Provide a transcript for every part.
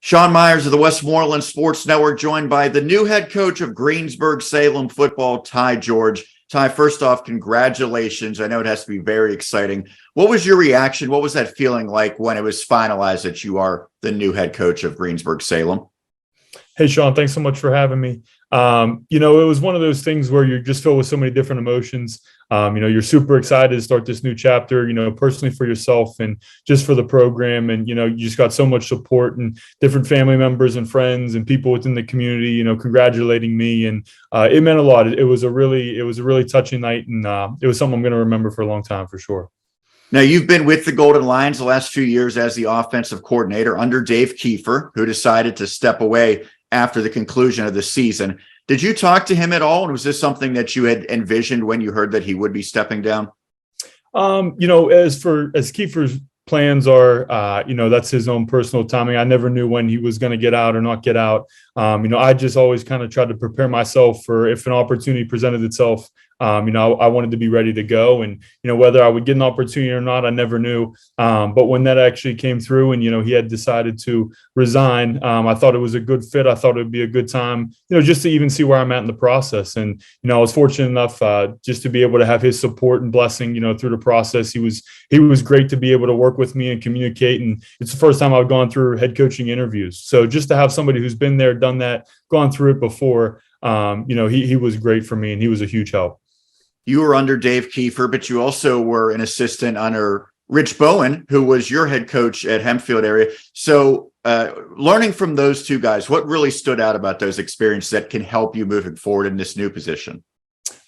Sean Meyers of the Westmoreland Sports Network, joined by the new head coach of Greensburg Salem football, Ty George. Ty, first off, congratulations. I know it has to be very exciting. What was your reaction? What was that feeling like when it was finalized that you are the new head coach of Greensburg Salem? Hey, Sean, thanks so much for having me. It was one of those things where you're just filled with so many different emotions. You're super excited to start this new chapter, personally for yourself and just for the program. And, you just got so much support and different family members and friends and people within the community, congratulating me. And it meant a lot. It was a really touching night. And it was something I'm going to remember for a long time for sure. Now, you've been with the Golden Lions the last few years as the offensive coordinator under Dave Keefer, who decided to step away after the conclusion of the season. Did you talk to him at all? And was this something that you had envisioned when you heard that he would be stepping down? As Kiefer's plans are, that's his own personal timing. I never knew when he was going to get out or not get out. I just always kind of tried to prepare myself for if an opportunity presented itself. I wanted to be ready to go, and whether I would get an opportunity or not, I never knew. But when that actually came through, and he had decided to resign, I thought it was a good fit. I thought it would be a good time, just to even see where I'm at in the process. And I was fortunate enough just to be able to have his support and blessing, through the process. He was great to be able to work with me and communicate. And it's the first time I've gone through head coaching interviews. So just to have somebody who's been there, done that, gone through it before, he was great for me, and he was a huge help. You were under Dave Keefer, but you also were an assistant under Rich Bowen, who was your head coach at Hempfield area. So learning from those two guys, what really stood out about those experiences that can help you moving forward in this new position?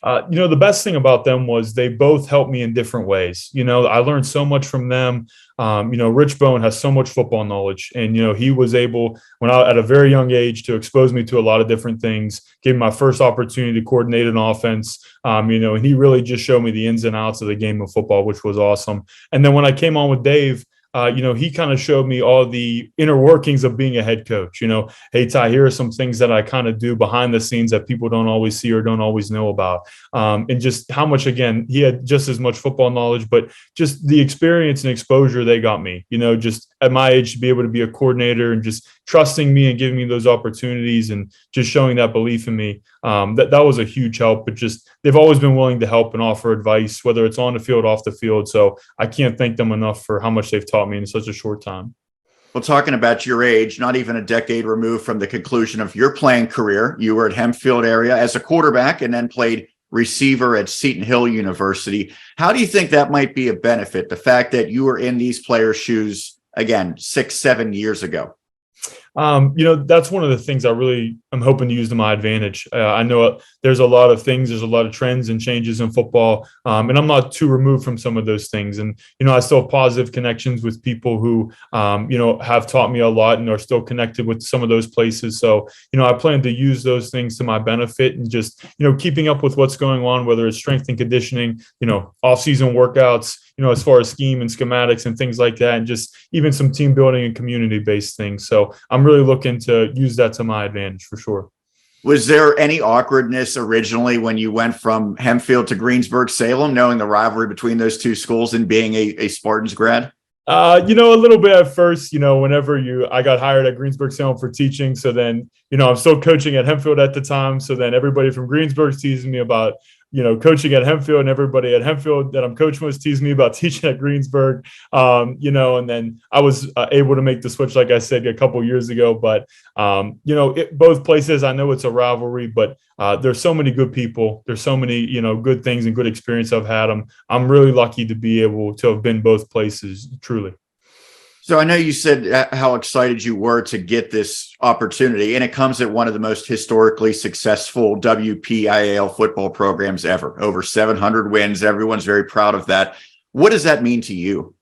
The best thing about them was they both helped me in different ways. I learned so much from them. Rich Bowen has so much football knowledge, and, he was able, at a very young age, to expose me to a lot of different things, gave me my first opportunity to coordinate an offense, and he really just showed me the ins and outs of the game of football, which was awesome. And then when I came on with Dave, he kind of showed me all the inner workings of being a head coach. Hey, Ty, here are some things that I kind of do behind the scenes that people don't always see or don't always know about. And just how much, again, he had just as much football knowledge, but just the experience and exposure they got me, just at my age to be able to be a coordinator and just trusting me and giving me those opportunities and just showing that belief in me. That was a huge help, but just they've always been willing to help and offer advice, whether it's on the field, off the field. So I can't thank them enough for how much they've taught me in such a short time. Well, talking about your age, not even a decade removed from the conclusion of your playing career, you were at Hempfield area as a quarterback and then played receiver at Seton Hill University. How do you think that might be a benefit, the fact that you were in these players' shoes, again, 6-7 years ago? That's one of the things I really am hoping to use to my advantage. I know there's a lot of things, there's a lot of trends and changes in football, and I'm not too removed from some of those things. And, I still have positive connections with people who, have taught me a lot and are still connected with some of those places. So, I plan to use those things to my benefit and just, keeping up with what's going on, whether it's strength and conditioning, off-season workouts, as far as scheme and schematics and things like that, and just even some team building and community-based things. So I'm really looking to use that to my advantage for sure. Was there any awkwardness originally when you went from Hempfield to Greensburg Salem, knowing the rivalry between those two schools and being a Spartans grad? A little bit at first, whenever I got hired at Greensburg Salem for teaching. So then, I'm still coaching at Hempfield at the time. So then everybody from Greensburg teasing me about, coaching at Hempfield, and everybody at Hempfield that I'm coaching with teased me about teaching at Greensburg, and then I was able to make the switch, like I said, a couple years ago. But, both places, I know it's a rivalry, but there's so many good people. There's so many, good things and good experience I've had. I'm really lucky to be able to have been both places, truly. So I know you said how excited you were to get this opportunity, and it comes at one of the most historically successful WPIAL football programs ever. Over 700 wins. Everyone's very proud of that. What does that mean to you?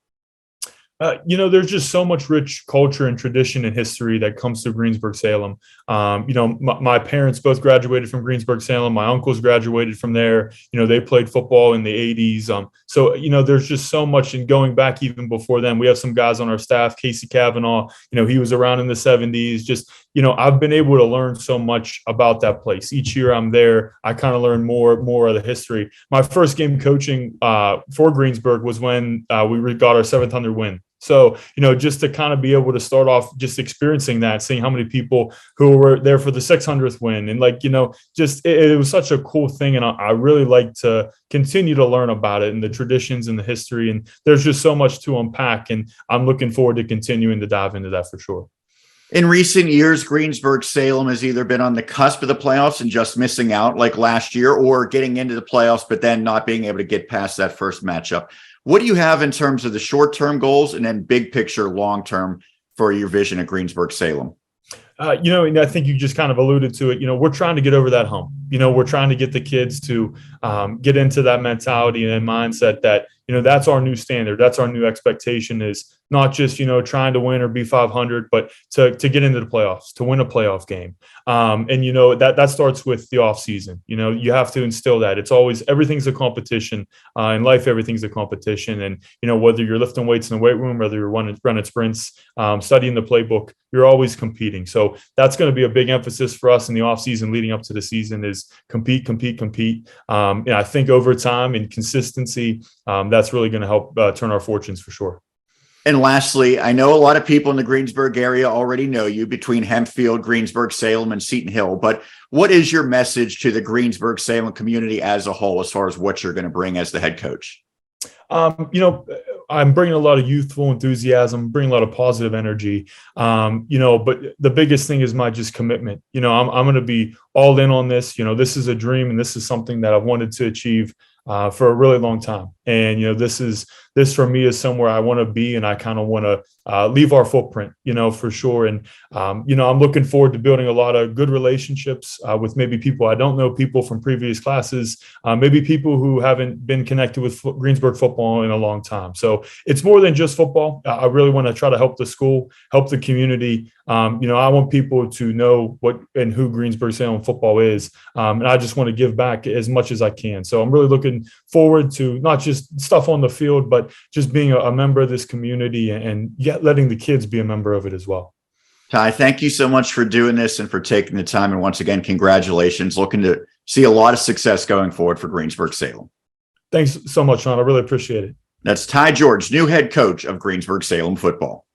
There's just so much rich culture and tradition and history that comes through Greensburg Salem. My parents both graduated from Greensburg Salem. My uncles graduated from there. They played football in the 80s. So there's just so much. And going back even before then, we have some guys on our staff, Casey Kavanaugh, he was around in the 70s. Just, I've been able to learn so much about that place. Each year I'm there, I kind of learn more of the history. My first game coaching for Greensburg was when we got our 700 win. So, just to kind of be able to start off just experiencing that, seeing how many people who were there for the 600th win, and just it was such a cool thing. And I really like to continue to learn about it and the traditions and the history. And there's just so much to unpack. And I'm looking forward to continuing to dive into that for sure. In recent years, Greensburg Salem has either been on the cusp of the playoffs and just missing out like last year, or getting into the playoffs, but then not being able to get past that first matchup. What do you have in terms of the short-term goals and then big picture long-term for your vision at Greensburg Salem? And I think you just kind of alluded to it. We're trying to get over that hump. We're trying to get the kids to get into that mentality and mindset that, that's our new standard. That's our new expectation, is not just, trying to win or be 500, but to get into the playoffs, to win a playoff game. And, that starts with the off season. You have to instill that. It's always, everything's a competition in life. Everything's a competition. And, whether you're lifting weights in the weight room, whether you're running sprints, studying the playbook, you're always competing. So that's going to be a big emphasis for us in the off season leading up to the season, is compete. And I think over time and consistency, that's really going to help turn our fortunes for sure. And lastly, I know a lot of people in the Greensburg area already know you between Hempfield, Greensburg Salem, and Seton Hill, but what is your message to the Greensburg Salem community as a whole, as far as what you're going to bring as the head coach? I'm bringing a lot of youthful enthusiasm, bringing a lot of positive energy, but the biggest thing is my just commitment. I'm going to be all in on this. This is a dream, and this is something that I've wanted to achieve for a really long time. And, this for me is somewhere I want to be, and I kind of want to leave our footprint, for sure. And, I'm looking forward to building a lot of good relationships with maybe people I don't know, people from previous classes, maybe people who haven't been connected with Greensburg football in a long time. So it's more than just football. I really want to try to help the school, help the community. I want people to know what and who Greensburg Salem football is. And I just want to give back as much as I can. So I'm really looking forward to not just stuff on the field, but just being a member of this community, and yet letting the kids be a member of it as well. Ty, thank you so much for doing this and for taking the time. And once again, congratulations. Looking to see a lot of success going forward for Greensburg Salem. Thanks so much, Sean. I really appreciate it. That's Ty George, new head coach of Greensburg Salem football.